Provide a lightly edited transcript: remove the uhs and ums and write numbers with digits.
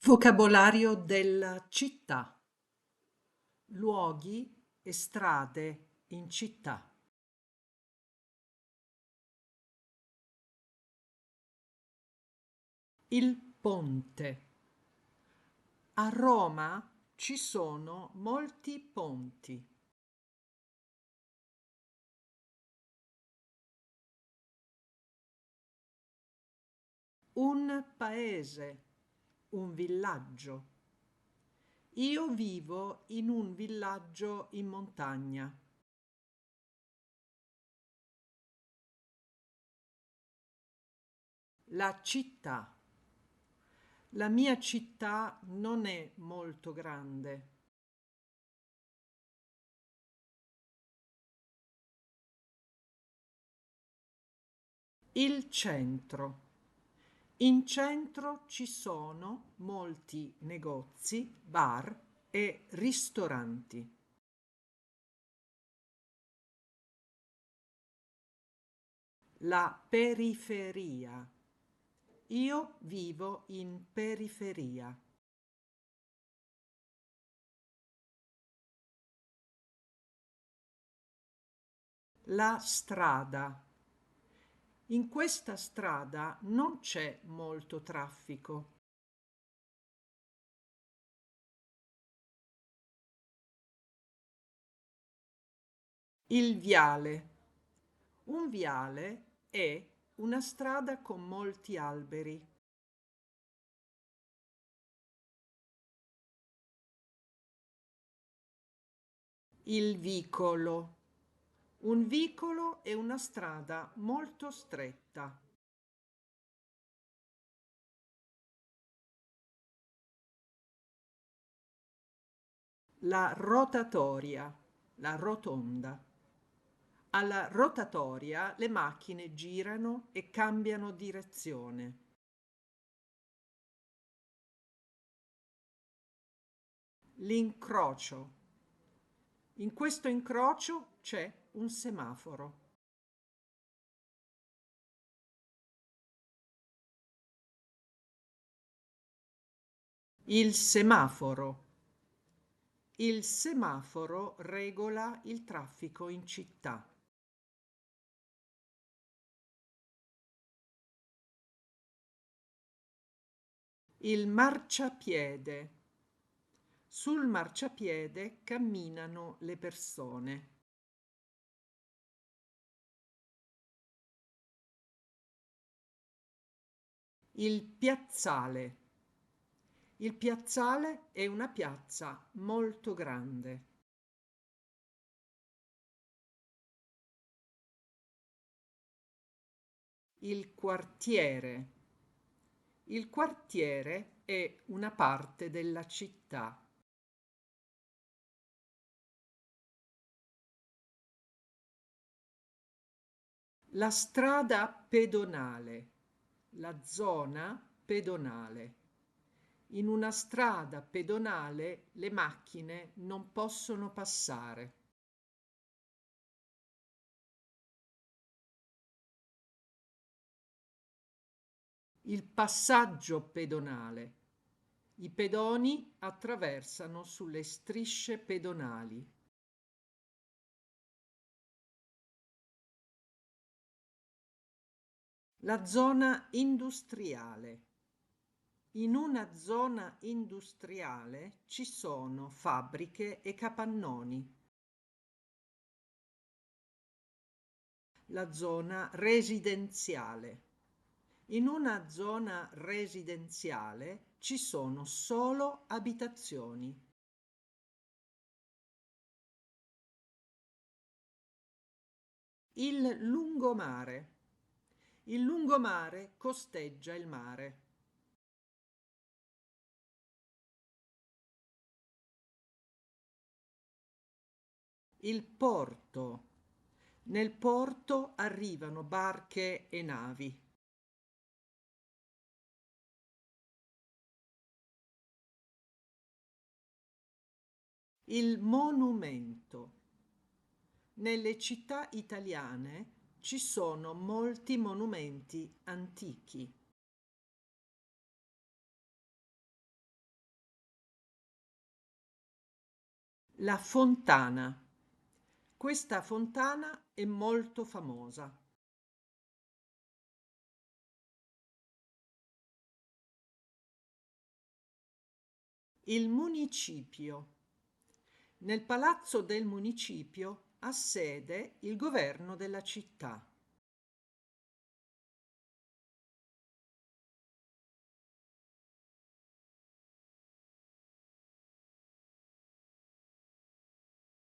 Vocabolario della città. Luoghi e strade in città. Il ponte. A Roma ci sono molti ponti. Un paese, un villaggio. Io vivo in un villaggio in montagna. La città. La mia città non è molto grande. Il centro. In centro ci sono molti negozi, bar e ristoranti. La periferia. Io vivo in periferia. La strada. In questa strada non c'è molto traffico. Il viale. Un viale è una strada con molti alberi. Il vicolo. Un vicolo è una strada molto stretta. La rotatoria, la rotonda. Alla rotatoria le macchine girano e cambiano direzione. L'incrocio. In questo incrocio c'è un semaforo. Il semaforo. Il semaforo regola il traffico in città. Il marciapiede. Sul marciapiede camminano le persone. Il piazzale. Il piazzale è una piazza molto grande. Il quartiere. Il quartiere è una parte della città. La strada pedonale. La zona pedonale. In una strada pedonale le macchine non possono passare. Il passaggio pedonale. I pedoni attraversano sulle strisce pedonali. La zona industriale. In una zona industriale ci sono fabbriche e capannoni. La zona residenziale. In una zona residenziale ci sono solo abitazioni. Il lungomare. Il lungomare costeggia il mare. Il porto. Nel porto arrivano barche e navi. Il monumento. Nelle città italiane ci sono molti monumenti antichi. La fontana. Questa fontana è molto famosa. Il municipio. Nel palazzo del municipio ha sede il governo della città.